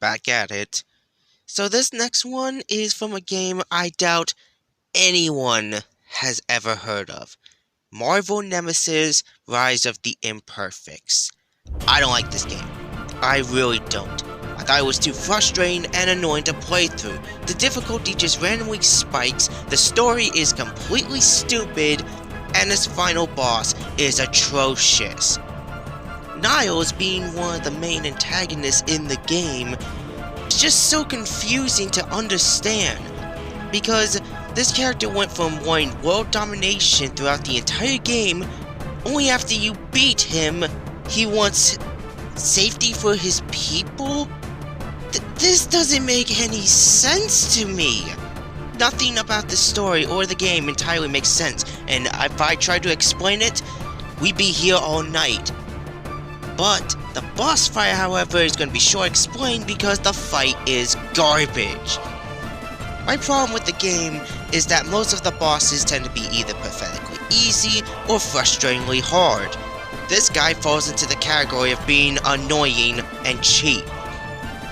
back at it. So this next one is from a game I doubt anyone has ever heard of. Marvel Nemesis Rise of the Imperfects. I don't like this game. I really don't. I thought it was too frustrating and annoying to play through. The difficulty just randomly spikes, the story is completely stupid, and this final boss is atrocious. Niles, being one of the main antagonists in the game, is just so confusing to understand, because this character went from wanting world domination throughout the entire game, only after you beat him, he wants safety for his people? This doesn't make any sense to me. Nothing about the story or the game entirely makes sense, and if I try to explain it, we'd be here all night. But the boss fight, however, is going to be short explained because the fight is garbage. My problem with the game is that most of the bosses tend to be either pathetically easy or frustratingly hard. This guy falls into the category of being annoying and cheap.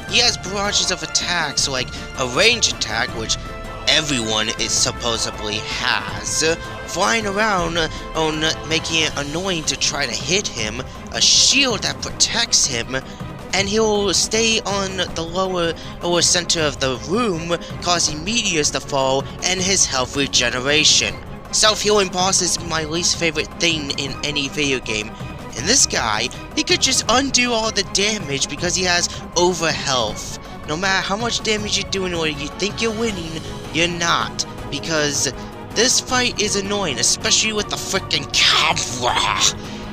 He has barrages of attacks like a range attack, which everyone is supposedly has, flying around making it annoying to try to hit him, a shield that protects him, and he'll stay on the lower center of the room, causing meteors to fall, and his health regeneration. Self-healing boss is my least favorite thing in any video game. And this guy, he could just undo all the damage because he has over health. No matter how much damage you're doing or you think you're winning, you're not. Because this fight is annoying, especially with the freaking camera.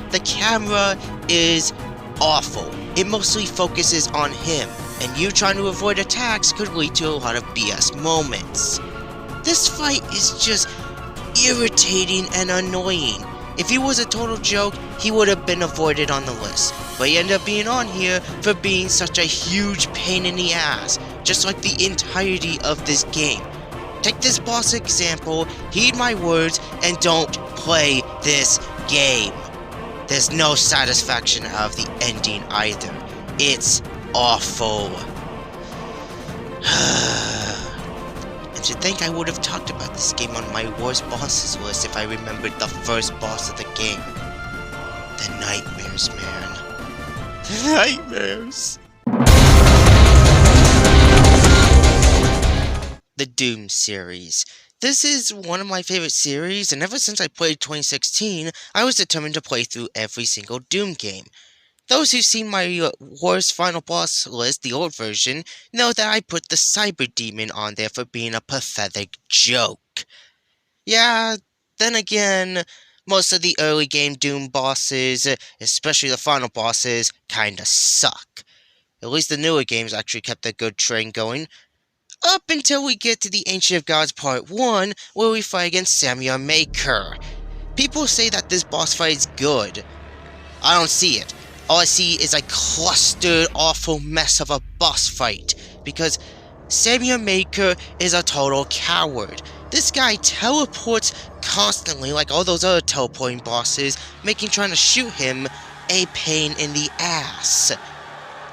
The camera is awful. It mostly focuses on him, and you trying to avoid attacks could lead to a lot of BS moments. This fight is just irritating and annoying. If he was a total joke, he would have been avoided on the list, but he ended up being on here for being such a huge pain in the ass, just like the entirety of this game. Take this boss example, heed my words, and don't play this game. There's no satisfaction out of the ending either. It's awful. And to think I would have talked about this game on my worst bosses list if I remembered the first boss of the game. The nightmares, man. The nightmares. The Doom series. This is one of my favorite series, and ever since I played 2016, I was determined to play through every single Doom game. Those who've seen my worst final boss list, the old version, know that I put the Cyber Demon on there for being a pathetic joke. Yeah, then again, most of the early game Doom bosses, especially the final bosses, kinda suck. At least the newer games actually kept a good train going. Up until we get to the Ancient of Gods Part 1, where we fight against Samurai Maker. People say that this boss fight is good. I don't see it. All I see is a clustered, awful mess of a boss fight, because Samurai Maker is a total coward. This guy teleports constantly like all those other teleporting bosses, making trying to shoot him a pain in the ass.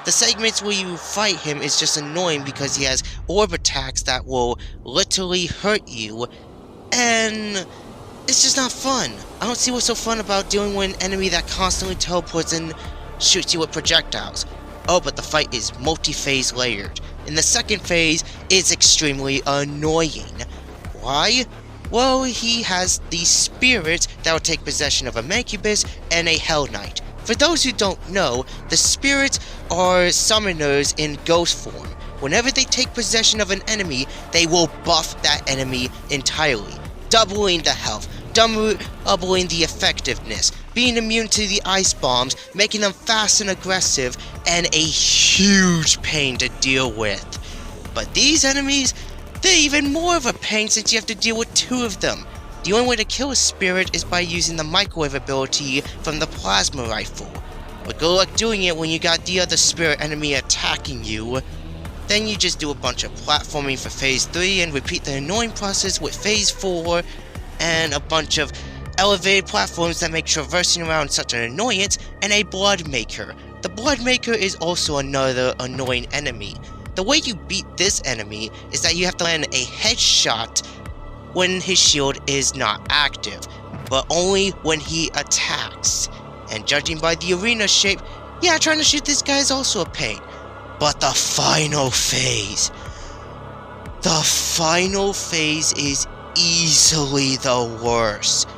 The segments where you fight him is just annoying because he has orb attacks that will literally hurt you, and it's just not fun. I don't see what's so fun about dealing with an enemy that constantly teleports and shoots you with projectiles. Oh, but the fight is multi-phase layered. In the second phase, it's extremely annoying. Why? Well, he has these spirits that will take possession of a Mancubus and a Hell Knight. For those who don't know, the spirits are summoners in ghost form. Whenever they take possession of an enemy, they will buff that enemy entirely, doubling the health, doubling the effectiveness, being immune to the ice bombs, making them fast and aggressive, and a huge pain to deal with. But these enemies, they're even more of a pain since you have to deal with two of them. The only way to kill a spirit is by using the microwave ability from the plasma rifle. But good luck doing it when you got the other spirit enemy attacking you. Then you just do a bunch of platforming for Phase 3 and repeat the annoying process with Phase 4 and a bunch of elevated platforms that make traversing around such an annoyance, and a Blood Maker. The Blood Maker is also another annoying enemy. The way you beat this enemy is that you have to land a headshot when his shield is not active, but only when he attacks. And judging by the arena shape, yeah, trying to shoot this guy is also a pain. But the final phase is easily the worst.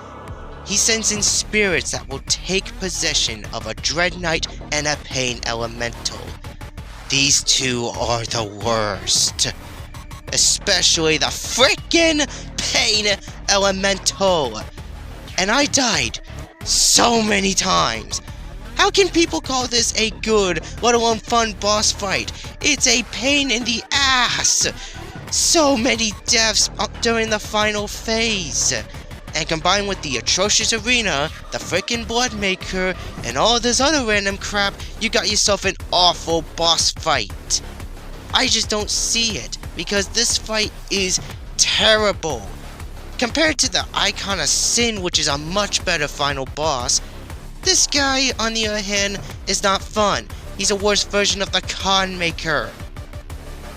He sends in spirits that will take possession of a Dread Knight and a Pain Elemental. These two are the worst. Especially the frickin' Pain Elemental. And I died so many times. How can people call this a good, let alone fun boss fight? It's a pain in the ass. So many deaths during the final phase. And combined with the atrocious arena, the frickin' Bloodmaker, and all this other random crap, you got yourself an awful boss fight. I just don't see it, because this fight is terrible. Compared to the Icon of Sin, which is a much better final boss, this guy, on the other hand, is not fun. He's a worse version of the Con Maker.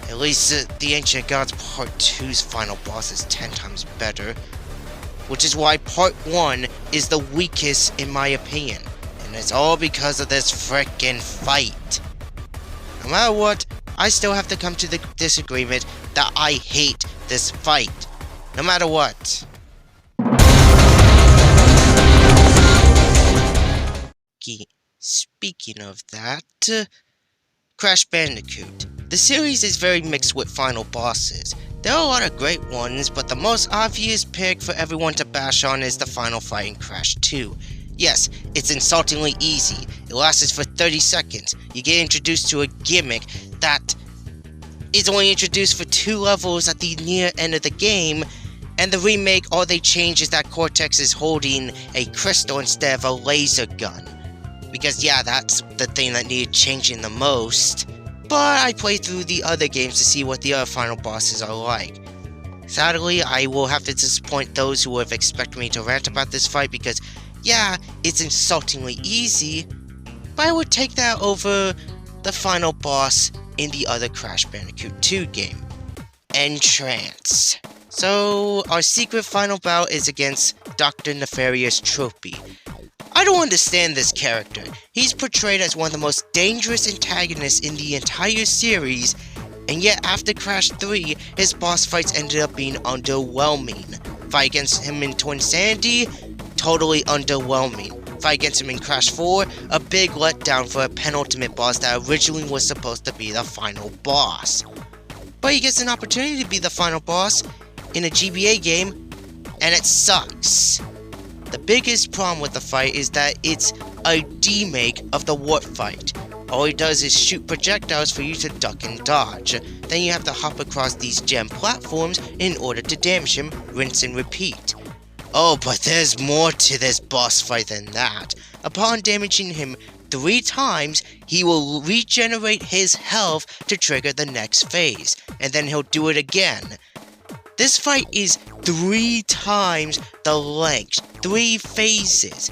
At least the Ancient Gods Part 2's final boss is 10 times better. Which is why Part 1 is the weakest in my opinion. And it's all because of this frickin' fight. No matter what, I still have to come to the disagreement that I hate this fight. No matter what. Speaking of that, Crash Bandicoot. The series is very mixed with final bosses. There are a lot of great ones, but the most obvious pick for everyone to bash on is the final fight in Crash 2. Yes, it's insultingly easy. It lasts for 30 seconds. You get introduced to a gimmick that is only introduced for 2 levels at the near end of the game, and the remake, all they change is that Cortex is holding a crystal instead of a laser gun. Because yeah, that's the thing that needed changing the most. But I played through the other games to see what the other final bosses are like. Sadly, I will have to disappoint those who have expected me to rant about this fight because, yeah, it's insultingly easy, but I would take that over the final boss in the other Crash Bandicoot 2 game, Entrance. So, our secret final bout is against Dr. Nefarious Tropy. I don't understand this character. He's portrayed as one of the most dangerous antagonists in the entire series, and yet after Crash 3, his boss fights ended up being underwhelming. Fight against him in Twinsanity, totally underwhelming. Fight against him in Crash 4, a big letdown for a penultimate boss that originally was supposed to be the final boss. But he gets an opportunity to be the final boss in a GBA game, and it sucks. The biggest problem with the fight is that it's a demake of the Warp fight. All he does is shoot projectiles for you to duck and dodge. Then you have to hop across these gem platforms in order to damage him, rinse and repeat. Oh, but there's more to this boss fight than that. Upon damaging him 3 times, he will regenerate his health to trigger the next phase, and then he'll do it again. This fight is 3 times the length, 3 phases.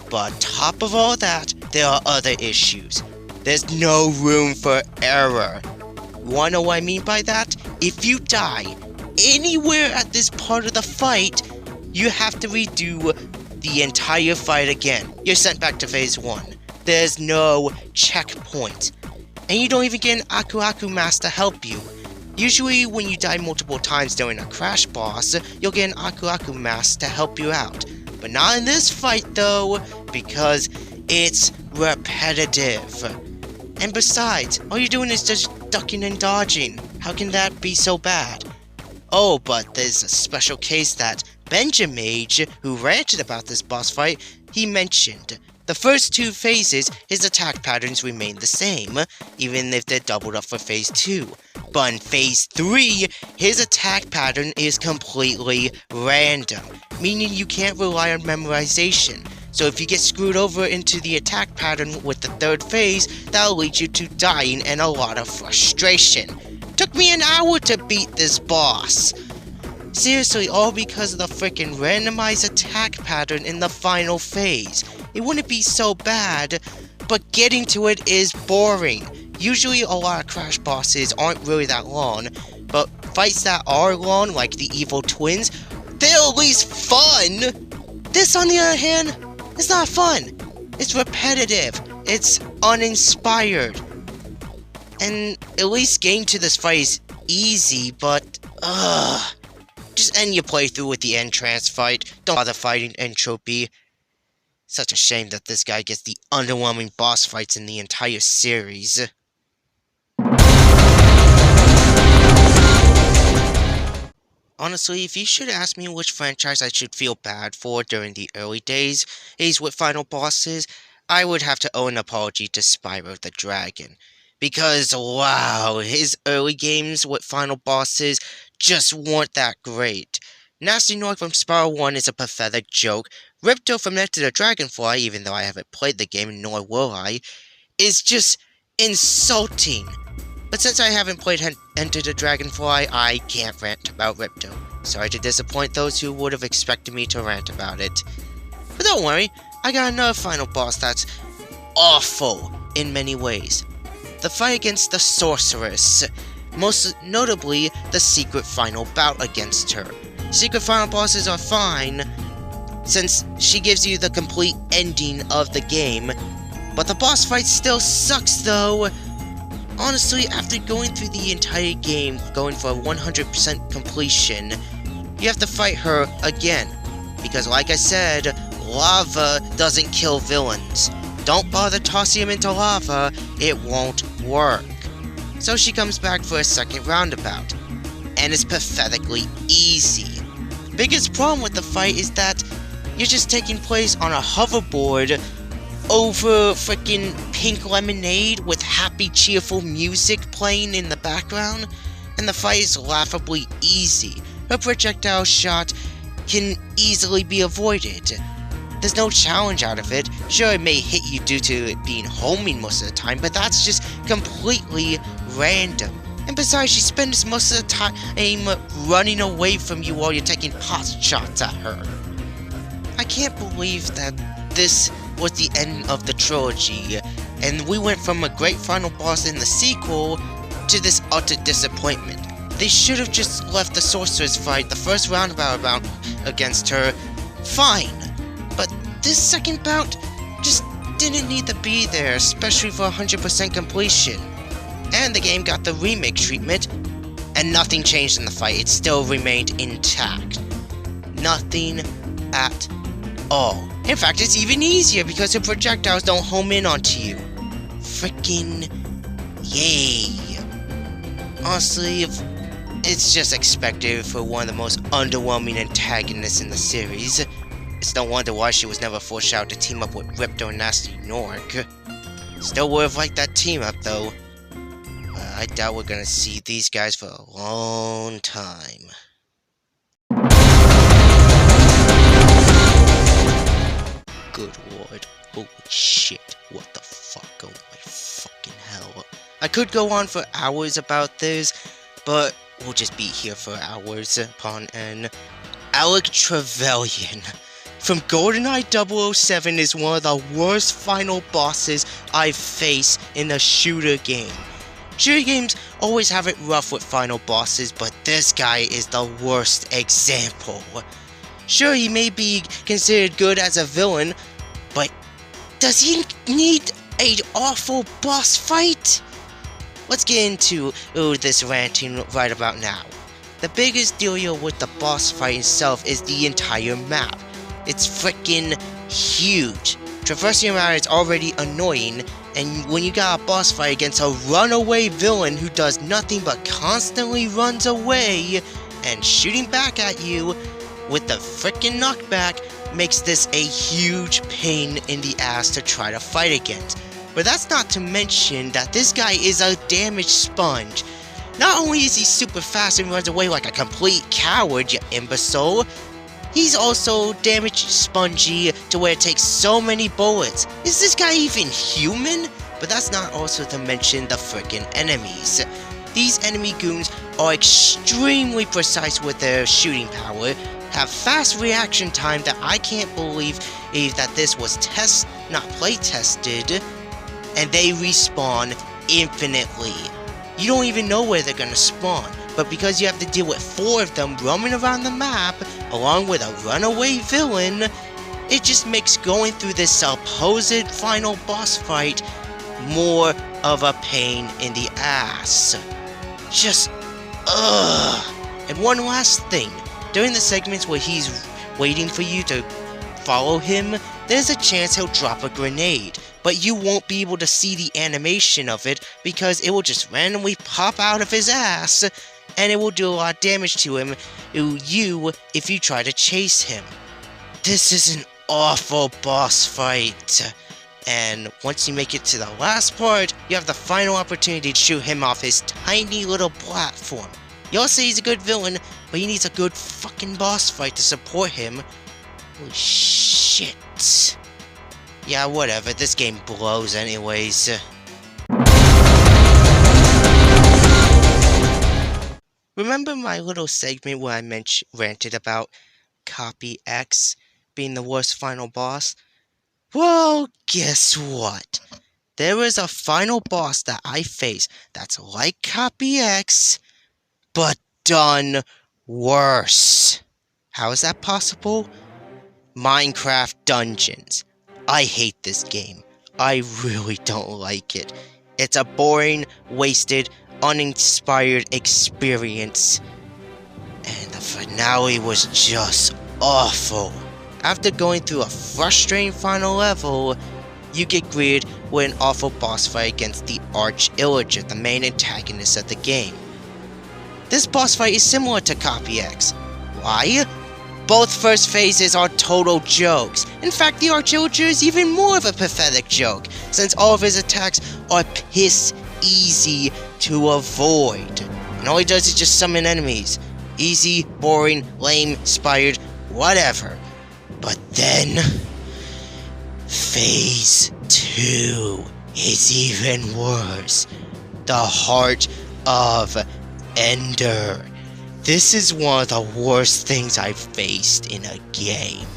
But on top of all that, there are other issues. There's no room for error. You wanna know what I mean by that? If you die anywhere at this part of the fight, you have to redo the entire fight again. You're sent back to phase 1. There's no checkpoint. And you don't even get an Aku Aku mask to help you. Usually when you die multiple times during a Crash boss, you'll get an Aku Aku mask to help you out. But not in this fight though, because it's repetitive. And besides, all you're doing is just ducking and dodging. How can that be so bad? Oh, but there's a special case that Benjamage, who ranted about this boss fight, he mentioned. The first 2 phases, his attack patterns remain the same, even if they're doubled up for phase 2. But in phase 3, his attack pattern is completely random, meaning you can't rely on memorization. So if you get screwed over into the attack pattern with the 3rd phase, that'll lead you to dying and a lot of frustration. Took me an hour to beat this boss. Seriously, all because of the freaking randomized attack pattern in the final phase. It wouldn't be so bad, but getting to it is boring. Usually a lot of Crash bosses aren't really that long, but fights that are long, like the evil twins, they're at least fun! This, on the other hand, is not fun. It's repetitive. It's uninspired. And at least getting to this fight is easy, but, just end your playthrough with the entrance fight. Don't bother fighting Entropy. Such a shame that this guy gets the underwhelming boss fights in the entire series. Honestly, if you should ask me which franchise I should feel bad for during the early days with final bosses, I would have to owe an apology to Spyro the Dragon. Because, wow, his early games with final bosses just weren't that great. Nasty North from Spyro 1 is a pathetic joke. Ripto from Enter the Dragonfly, even though I haven't played the game, nor will I, is just insulting. But since I haven't played Enter the Dragonfly, I can't rant about Ripto. Sorry to disappoint those who would have expected me to rant about it. But don't worry, I got another final boss that's awful in many ways. The fight against the Sorceress. Most notably, the secret final bout against her. Secret final bosses are fine, since she gives you the complete ending of the game. But the boss fight still sucks though. Honestly, after going through the entire game, going for a 100% completion, you have to fight her again. Because like I said, lava doesn't kill villains. Don't bother tossing him into lava, it won't work. So she comes back for a second roundabout. And it's pathetically easy. Biggest problem with the fight is that you're just taking place on a hoverboard over frickin' pink lemonade with happy, cheerful music playing in the background, and the fight is laughably easy. Her projectile shot can easily be avoided. There's no challenge out of it. Sure, it may hit you due to it being homing most of the time, but that's just completely random. And besides, she spends most of the time running away from you while you're taking pot shots at her. I can't believe that this was the end of the trilogy, and we went from a great final boss in the sequel to this utter disappointment. They should have just left the Sorceress fight, the first roundabout against her, fine. But this second bout just didn't need to be there, especially for 100% completion. And the game got the remake treatment, and nothing changed in the fight. It still remained intact. Nothing at all. In fact, it's even easier because the projectiles don't home in onto you. Frickin' yay. Honestly, it's just expected for one of the most underwhelming antagonists in the series. It's no wonder why she was never forced out to team up with Ripto and Nasty Nork. Still would have liked that team up though. I doubt we're gonna see these guys for a long time. Good lord. Holy shit. What the fuck? Oh my fucking hell. I could go on for hours about this, but we'll just be here for hours upon end. Alec Trevelyan from GoldenEye 007 is one of the worst final bosses I've faced in a shooter game. Shooter games always have it rough with final bosses, but this guy is the worst example. Sure, he may be considered good as a villain, but does he need an awful boss fight? Let's get into this ranting right about now. The biggest deal with the boss fight itself is the entire map. It's freaking huge. Traversing around is already annoying, and when you got a boss fight against a runaway villain who does nothing but constantly runs away and shooting back at you with the freaking knockback makes this a huge pain in the ass to try to fight against. But that's not to mention that this guy is a damage sponge. Not only is he super fast and runs away like a complete coward, you imbecile, he's also damage spongy to where it takes so many bullets. Is this guy even human? But that's not also to mention the frickin' enemies. These enemy goons are extremely precise with their shooting power, have fast reaction time that I can't believe that this was not play tested, and they respawn infinitely. You don't even know where they're gonna spawn, but because you have to deal with 4 of them roaming around the map, along with a runaway villain, it just makes going through this supposed final boss fight more of a pain in the ass. Just, ugh. And one last thing, during the segments where he's waiting for you to follow him, there's a chance he'll drop a grenade, but you won't be able to see the animation of it because it will just randomly pop out of his ass, and it will do a lot of damage to him, if you try to chase him. This is an awful boss fight. And once you make it to the last part, you have the final opportunity to shoot him off his tiny little platform. Y'all say he's a good villain, but he needs a good fucking boss fight to support him. Holy shit. Yeah, whatever, this game blows anyways. Remember my little segment where I ranted about Copy X being the worst final boss? Well, guess what? There is a final boss that I face that's like Copy X, but done worse. How is that possible? Minecraft Dungeons. I hate this game. I really don't like it. It's a boring, wasted, uninspired experience. And the finale was just awful. After going through a frustrating final level, you get greeted with an awful boss fight against the Arch Illager, the main antagonist of the game. This boss fight is similar to Copy X. Why? Both first phases are total jokes. In fact, the Arch Illager is even more of a pathetic joke, since all of his attacks are piss easy to avoid. And all he does is just summon enemies. Easy, boring, lame, inspired, whatever. But then, Phase 2 is even worse. The Heart of Ender. This is one of the worst things I've faced in a game.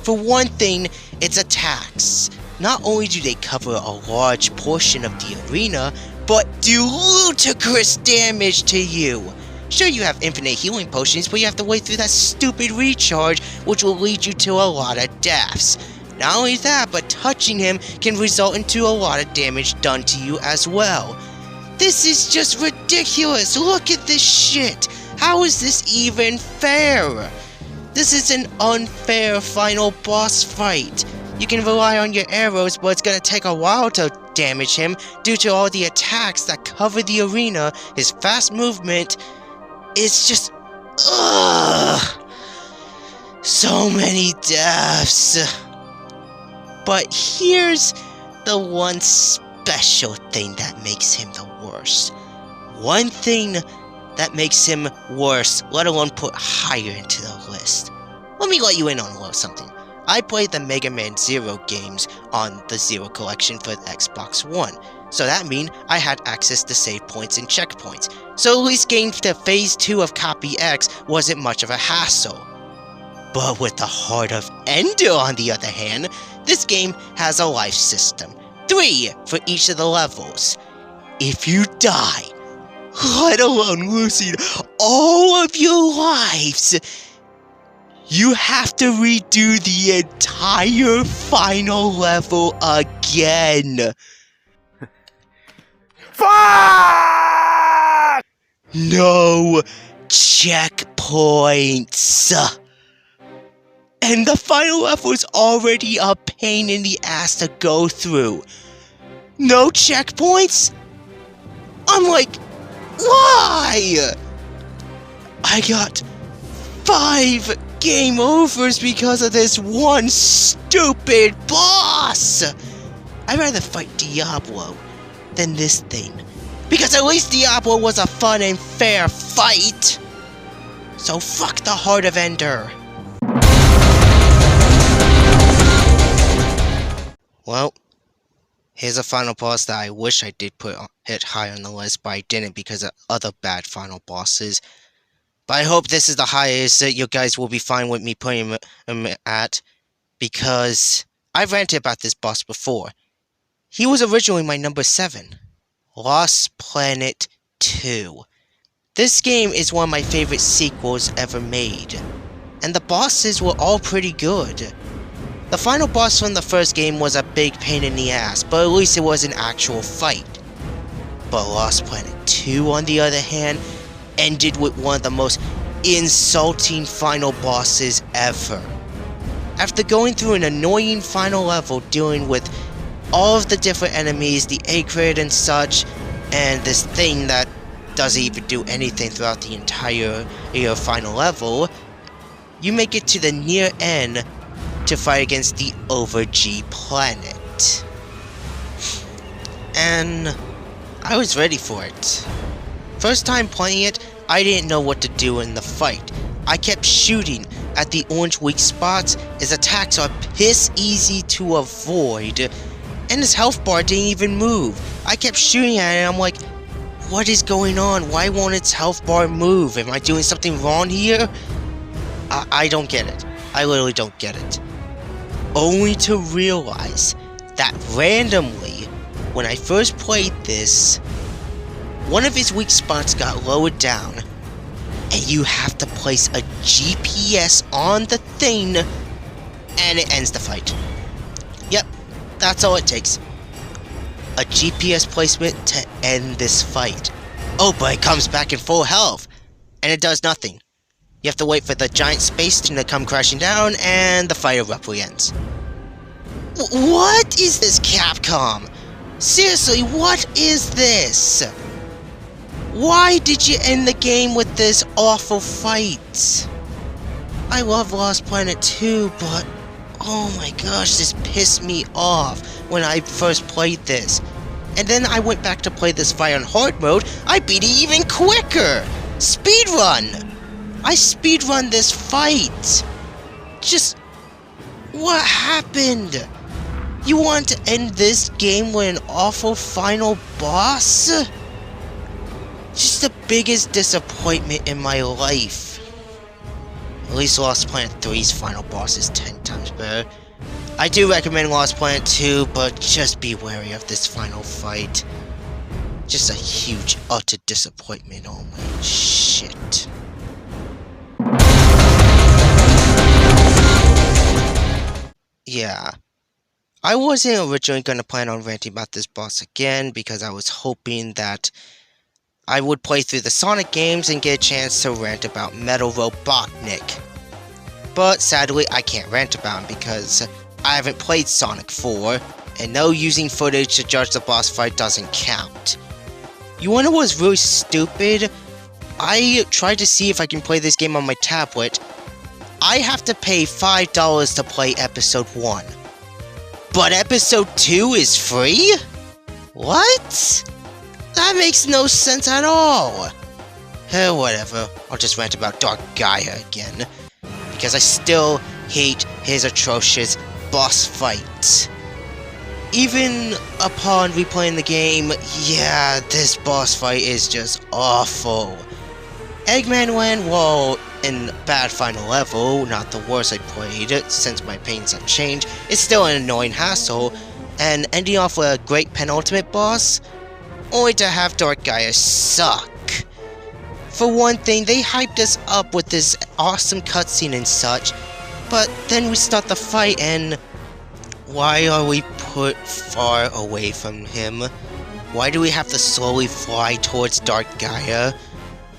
For one thing, its attacks. Not only do they cover a large portion of the arena, but do ludicrous damage to you. Sure, you have infinite healing potions, but you have to wait through that stupid recharge, which will lead you to a lot of deaths. Not only that, but touching him can result into a lot of damage done to you as well. This is just ridiculous. Look at this shit. How is this even fair? This is an unfair final boss fight. You can rely on your arrows, but it's gonna take a while to damage him due to all the attacks that cover the arena. His fast movement is just... ugh! So many deaths. But here's the one special thing that makes him the worst. One thing that makes him worse, let alone put higher into the list. Let me let you in on a little something. I played the Mega Man Zero games on the Zero Collection for the Xbox One, so that means I had access to save points and checkpoints, so at least getting to Phase 2 of Copy X wasn't much of a hassle. But with the Heart of Ender, on the other hand, this game has a life system, 3 for each of the levels. If you die, let alone losing all of your lives, you have to redo the entire final level again. Fuck! No checkpoints. And the final level is already a pain in the ass to go through. No checkpoints? I'm like, why? I got 5 game overs because of this one stupid boss. I'd rather fight Diablo than this thing, because at least Diablo was a fun and fair fight. So fuck the Heart of Ender. Well, here's a final boss that I wish I did hit high on the list, but I didn't because of other bad final bosses. But I hope this is the highest that you guys will be fine with me putting him at, because I've ranted about this boss before. He was originally my number 7. Lost Planet 2. This game is one of my favorite sequels ever made, and the bosses were all pretty good. The final boss from the first game was a big pain in the ass, but at least it was an actual fight. But Lost Planet 2, on the other hand, ended with one of the most insulting final bosses ever. After going through an annoying final level dealing with all of the different enemies, the acrid and such, and this thing that doesn't even do anything throughout the entire final level, you make it to the near end to fight against the Over-G planet. And I was ready for it. First time playing it, I didn't know what to do in the fight. I kept shooting at the orange weak spots. His attacks are piss easy to avoid, and his health bar didn't even move. I kept shooting at it and I'm like, what is going on? Why won't its health bar move? Am I doing something wrong here? I don't get it. I literally don't get it. Only to realize that randomly, when I first played this, one of his weak spots got lowered down, and you have to place a GPS on the thing, and it ends the fight. Yep, that's all it takes. A GPS placement to end this fight. Oh, but it comes back in full health, and it does nothing. You have to wait for the giant space to come crashing down, and the fight abruptly ends. What is this, Capcom? Seriously, what is this? Why did you end the game with this awful fight? I love Lost Planet 2, but oh my gosh, this pissed me off when I first played this. And then I went back to play this fight on hard mode. I beat it even quicker! Speedrun! I speedrun this fight! Just... what happened? You want to end this game with an awful final boss? Just the biggest disappointment in my life. At least Lost Planet 3's final boss is 10 times better. I do recommend Lost Planet 2, but just be wary of this final fight. Just a huge, utter disappointment. Oh my shit. Yeah. I wasn't originally going to plan on ranting about this boss again, because I was hoping that I would play through the Sonic games and get a chance to rant about Metal Robotnik. But sadly, I can't rant about him because I haven't played Sonic 4, and no using footage to judge the boss fight doesn't count. You wanna know what's really stupid? I tried to see if I can play this game on my tablet. I have to pay $5 to play Episode 1. But Episode 2 is free? What? That makes no sense at all. Whatever. I'll just rant about Dark Gaia again. Because I still hate his atrocious boss fight. Even upon replaying the game, yeah, this boss fight is just awful. Eggman went, well, in bad final level, not the worst I played, since my pains have changed. It's still an annoying hassle, and ending off with a great penultimate boss, only to have Dark Gaia suck. For one thing, they hyped us up with this awesome cutscene and such, but then we start the fight and why are we put far away from him? Why do we have to slowly fly towards Dark Gaia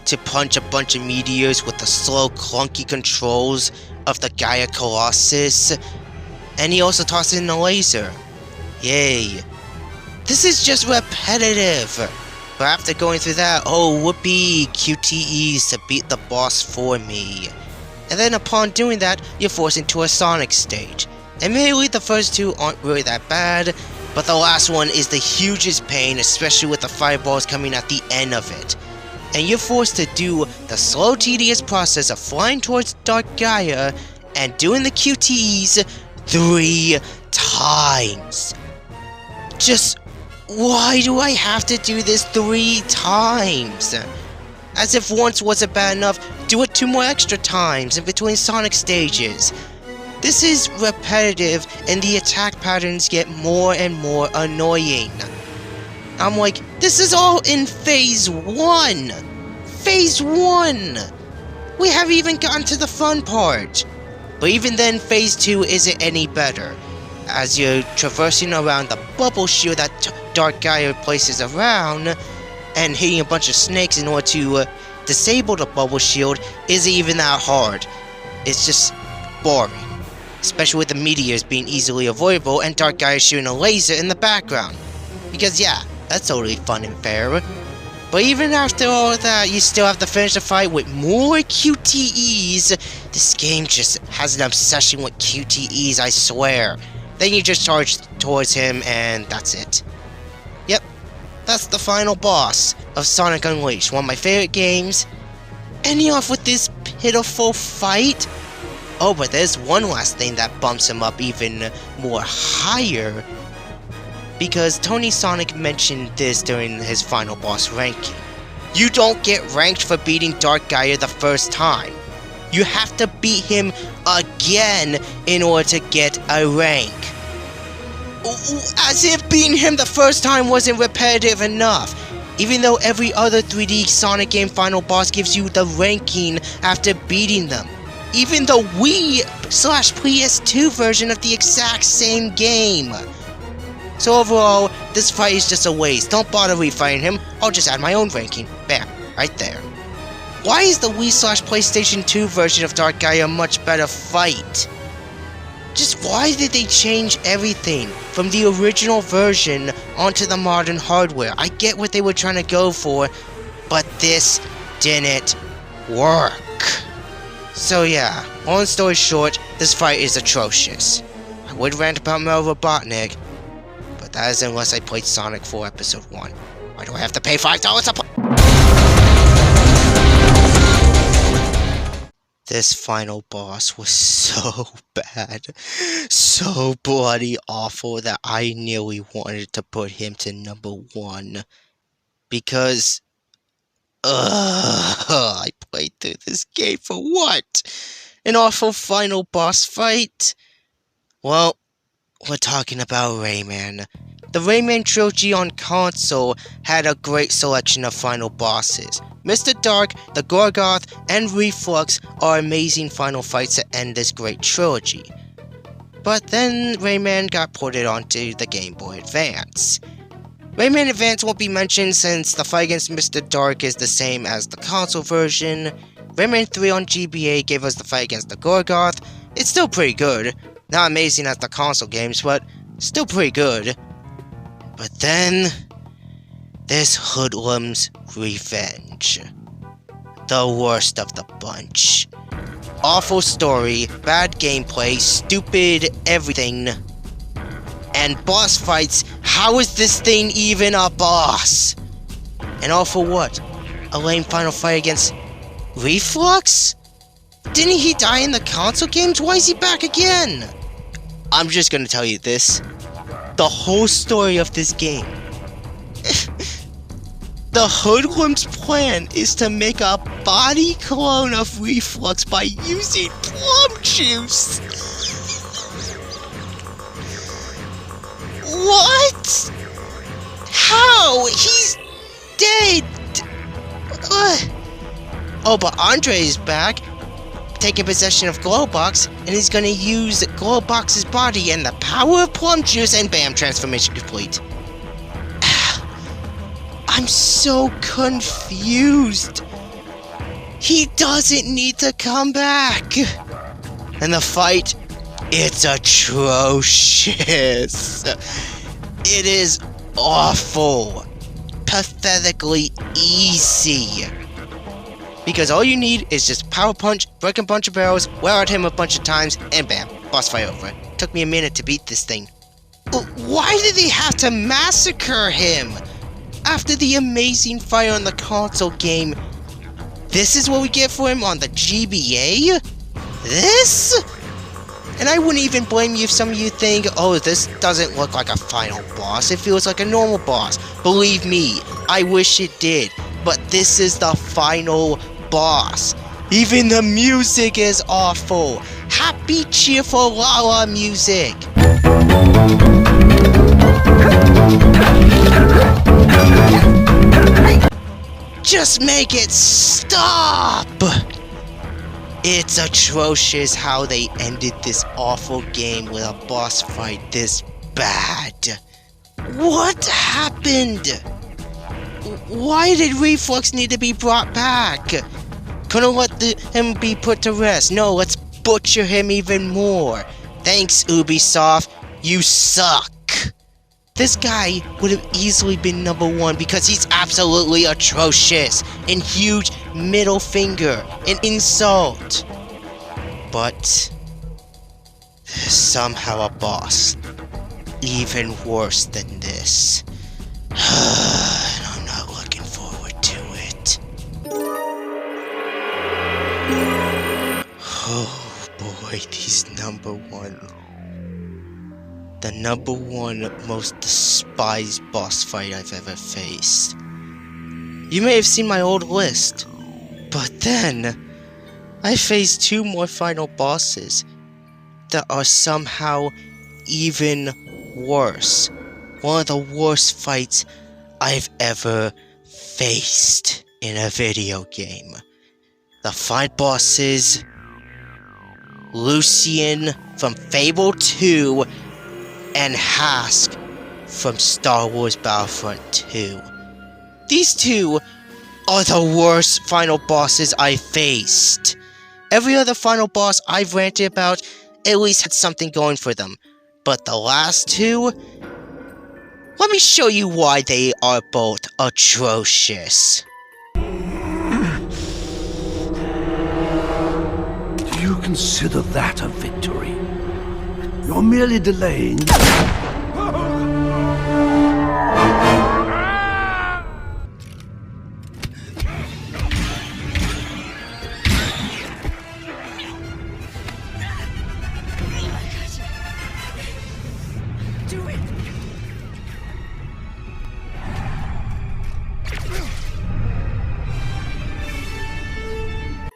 to punch a bunch of meteors with the slow, clunky controls of the Gaia Colossus? And he also tosses in a laser. Yay. This is just repetitive. But after going through that, oh whoopee, QTEs to beat the boss for me. And then upon doing that, you're forced into a Sonic stage. Admittedly, the first two aren't really that bad, but the last one is the hugest pain, especially with the fireballs coming at the end of it. And you're forced to do the slow, tedious process of flying towards Dark Gaia and doing the QTEs 3 times. Just, why do I have to do this 3 times? As if once wasn't bad enough, do it 2 more extra times in between Sonic stages. This is repetitive, and the attack patterns get more and more annoying. I'm like, this is all in Phase 1! Phase 1! We haven't even gotten to the fun part! But even then, Phase 2 isn't any better, as you're traversing around the bubble shield that Dark Gaia places around, and hitting a bunch of snakes in order to disable the bubble shield isn't even that hard. It's just boring. Especially with the meteors being easily avoidable and Dark Gaia shooting a laser in the background. Because yeah, that's totally fun and fair. But even after all of that, you still have to finish the fight with more QTEs. This game just has an obsession with QTEs, I swear. Then you just charge towards him and that's it. Yep, that's the final boss of Sonic Unleashed, one of my favorite games. Ending off with this pitiful fight. Oh, but there's one last thing that bumps him up even more higher. Because Tony Sonic mentioned this during his final boss ranking. You don't get ranked for beating Dark Gaia the first time. You have to beat him again in order to get a rank. As if beating him the first time wasn't repetitive enough. Even though every other 3D Sonic game final boss gives you the ranking after beating them. Even the Wii/PS2 version of the exact same game. So overall, this fight is just a waste. Don't bother refighting him, I'll just add my own ranking. Bam, right there. Why is the Wii/PlayStation 2 version of Dark Gaia a much better fight? Just why did they change everything from the original version onto the modern hardware? I get what they were trying to go for, but this didn't work. So yeah, long story short, this fight is atrocious. I would rant about Mel Robotnik, but that is unless I played Sonic 4 Episode 1. Why do I have to pay $5 a play? This final boss was so bad, so bloody awful that I nearly wanted to put him to number 1. Because, I played through this game for what? An awful final boss fight? Well, we're talking about Rayman. The Rayman trilogy on console had a great selection of final bosses. Mr. Dark, the Gorgoth, and Reflux are amazing final fights that end this great trilogy. But then Rayman got ported onto the Game Boy Advance. Rayman Advance won't be mentioned since the fight against Mr. Dark is the same as the console version. Rayman 3 on GBA gave us the fight against the Gorgoth. It's still pretty good. Not amazing as the console games, but still pretty good. But then, there's Hoodlum's Revenge. The worst of the bunch. Awful story, bad gameplay, stupid everything. And boss fights, how is this thing even a boss? And all for what? A lame final fight against Reflux? Didn't he die in the console games? Why is he back again? I'm just gonna tell you this. The whole story of this game. The Hoodlum's plan is to make a body clone of Reflux by using plum juice. What? How? He's dead. Oh, but Andre is back, taking possession of Glowbox, and he's gonna use Glowbox's body and the power of plum juice, and bam, transformation complete. I'm so confused. He doesn't need to come back. And the fight, it's atrocious. It is awful. Pathetically easy. Because all you need is just power punch, break a bunch of barrels, wear out him a bunch of times, and bam, boss fight over. Took me a minute to beat this thing. Why did they have to massacre him? After the amazing fight on the console game, this is what we get for him on the GBA? This? And I wouldn't even blame you if some of you think, oh, this doesn't look like a final boss, it feels like a normal boss. Believe me, I wish it did, but this is the final boss. Even the music is awful. Happy, cheerful la-la music. Just make it stop! It's atrocious how they ended this awful game with a boss fight this bad. What happened? Why did Reflux need to be brought back? Couldn't let him be put to rest. No, let's butcher him even more. Thanks, Ubisoft. You suck. This guy would have easily been #1 because he's absolutely atrocious and huge middle finger, an insult. But there's somehow a boss even worse than this. And I'm not looking forward to it. Oh boy, these #1. The #1 most despised boss fight I've ever faced. You may have seen my old list, but then I faced 2 more final bosses that are somehow even worse. One of the worst fights I've ever faced in a video game. The final bosses: Lucian from Fable 2 and Hask from Star Wars Battlefront 2. These 2 are the worst final bosses I faced. Every other final boss I've ranted about at least had something going for them. But the last 2, let me show you why they are both atrocious. Do you consider that a victory? You're merely delaying...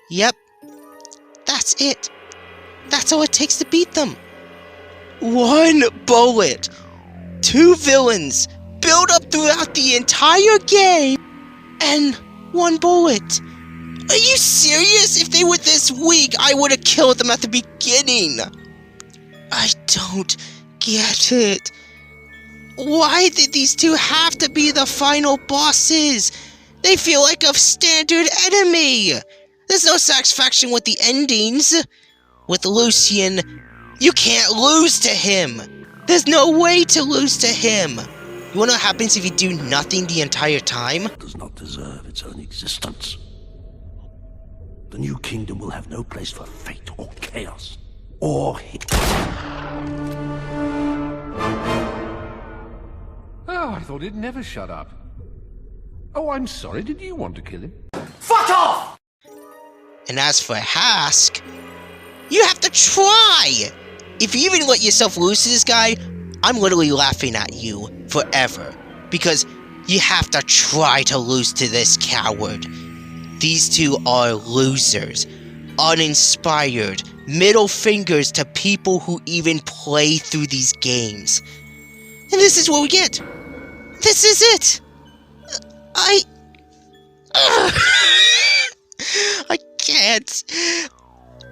Yep, that's it. That's all it takes to beat them. 1 bullet. 2 villains build up throughout the entire game, and 1 bullet. Are you serious? If they were this weak, I would have killed them at the beginning. I don't get it. Why did these 2 have to be the final bosses? They feel like a standard enemy. There's no satisfaction with the endings. With Lucian, you can't lose to him. There's no way to lose to him. You wanna know what happens if you do nothing the entire time? does not deserve its own existence. The new kingdom will have no place for fate or chaos or hate. Oh, I thought he'd never shut up. Oh, I'm sorry. Did you want to kill him? Fuck off! And as for Hask, you have to try! If you even let yourself lose to this guy, I'm literally laughing at you forever. Because you have to try to lose to this coward. These 2 are losers. Uninspired. Middle fingers to people who even play through these games. And this is what we get. This is it! I can't.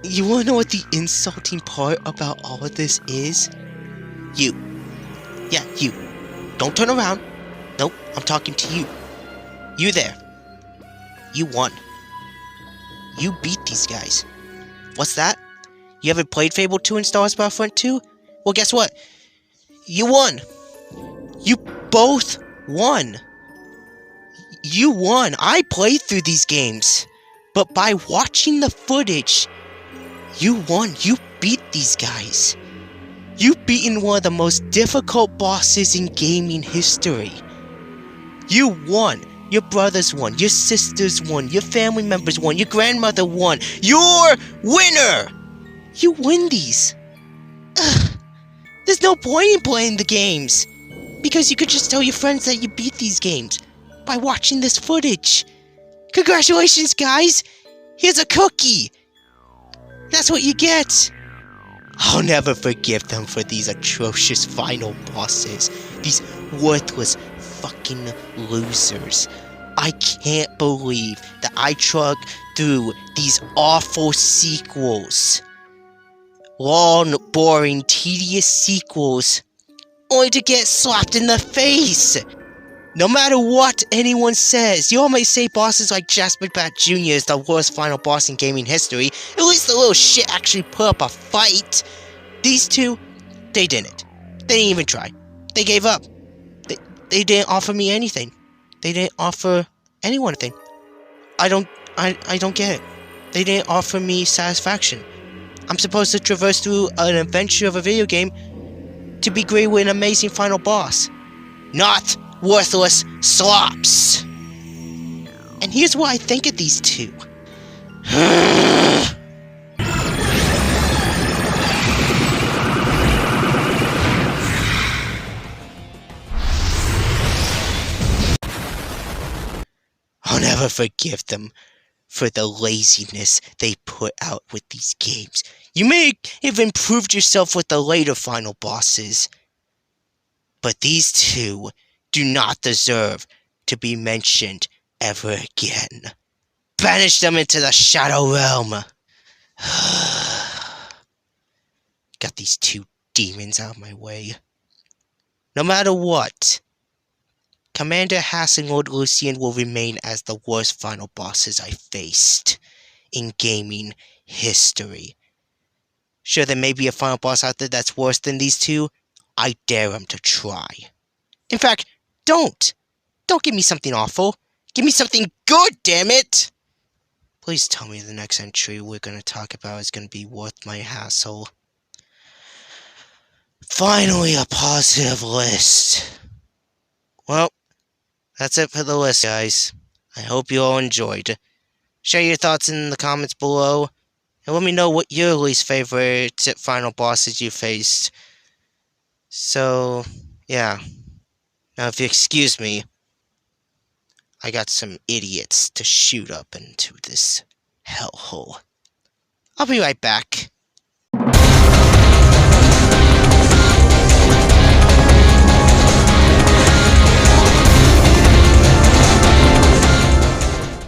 You wanna know what the insulting part about all of this is? You. Yeah, you. Don't turn around. Nope, I'm talking to you. You there. You won. You beat these guys. What's that? You haven't played Fable 2 and Star Wars Battlefront 2? Well, guess what? You won. You both won. You won. I played through these games. But by watching the footage, you won. You beat these guys. You've beaten one of the most difficult bosses in gaming history. You won. Your brothers won. Your sisters won. Your family members won. Your grandmother won. You're winner! You win these. Ugh. There's no point in playing the games. Because you could just tell your friends that you beat these games by watching this footage. Congratulations, guys! Here's a cookie! That's what you get! I'll never forgive them for these atrocious final bosses. These worthless fucking losers. I can't believe that I trucked through these awful sequels. Long, boring, tedious sequels, only to get slapped in the face. No matter what anyone says, you all may say bosses like Jasper Bat Jr. is the worst final boss in gaming history. At least the little shit actually put up a fight. These two, they didn't. They didn't even try. They gave up. They didn't offer me anything. They didn't offer anyone anything. I don't get it. They didn't offer me satisfaction. I'm supposed to traverse through an adventure of a video game to be great with an amazing final boss. Not worthless slops. And here's what I think of these two. I'll never forgive them for the laziness they put out with these games. You may have improved yourself with the later final bosses, but these two do not deserve to be mentioned ever again. Banish them into the Shadow Realm. Got these two demons out of my way. No matter what, Commander Hass and Lord Lucian will remain as the worst final bosses I faced in gaming history. Sure, there may be a final boss out there that's worse than these two. I dare him to try. In fact, don't! Don't give me something awful. Give me something good, damn it! Please tell me the next entry we're gonna talk about is gonna be worth my hassle. Finally, a positive list. Well, that's it for the list, guys. I hope you all enjoyed. Share your thoughts in the comments below, and let me know what your least favorite final bosses you faced. So, yeah. Now, if you excuse me, I got some idiots to shoot up into this hellhole. I'll be right back.